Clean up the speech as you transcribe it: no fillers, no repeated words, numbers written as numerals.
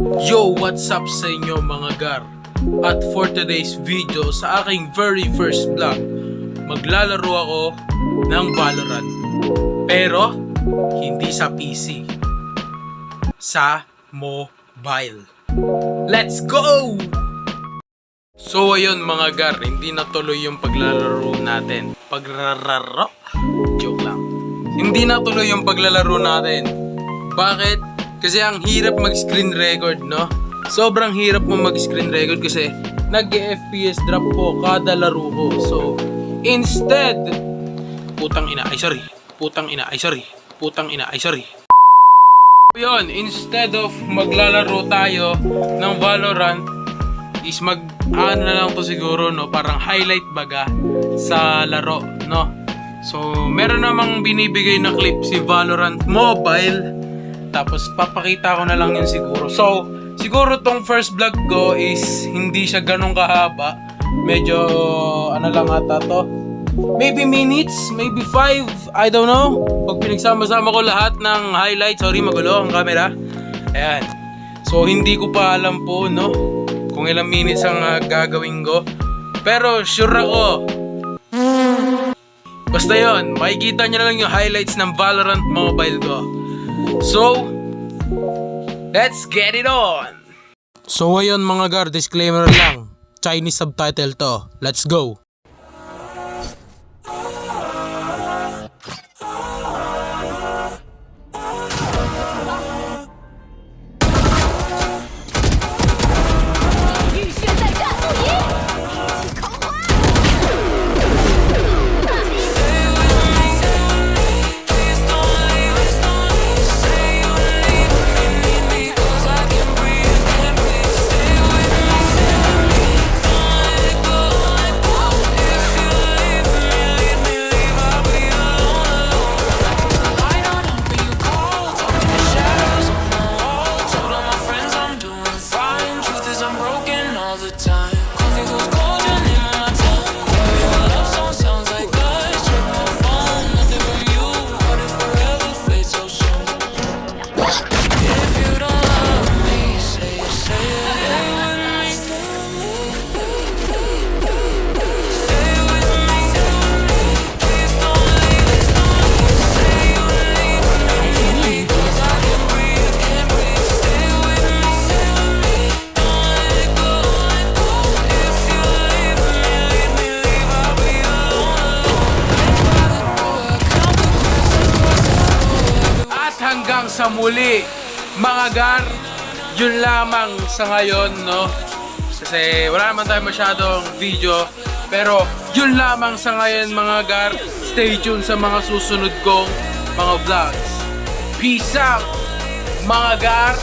Yo, what's up sa inyo mga gar? At for today's video, sa aking very first vlog, maglalaro ako ng Valorant. Pero, hindi sa PC. Sa mobile. Let's go! So ayun mga gar, hindi natuloy yung paglalaro natin. Joke lang. Hindi natuloy yung paglalaro natin. Bakit? Kasi ang hirap mag-screen record, no? Sobrang hirap mo mag-screen record kasi nag-FPS drop po kada laro ko. So, instead, putang ina, sorry. Yun, instead of maglalaro tayo ng Valorant, is ano na lang to siguro, no? Parang highlight baga sa laro, no? So, meron namang binibigay na clip si Valorant Mobile. Tapos papakita ko na lang yun siguro. So, siguro tong first vlog ko is hindi siya ganun kahaba. Medyo ano lang ata to. Maybe minutes, maybe 5, I don't know. Pag pinagsama-sama ko lahat ng highlights, sorry magulo ang camera. Ayan. So, hindi ko pa alam po, no, kung ilang minutes ang gagawin ko. Pero sure ako. Basta yun, makikita nyo na lang yung highlights ng Valorant Mobile ko. So, let's get it on! So ayun mga gar, disclaimer lang. Chinese subtitle to. Let's go! Hanggang sa muli mga gar, yun lamang sa ngayon, no? Kasi wala naman tayo masyadong video, pero yun lamang sa ngayon mga gar. Stay tuned sa mga susunod kong mga vlogs. Peace out mga gar.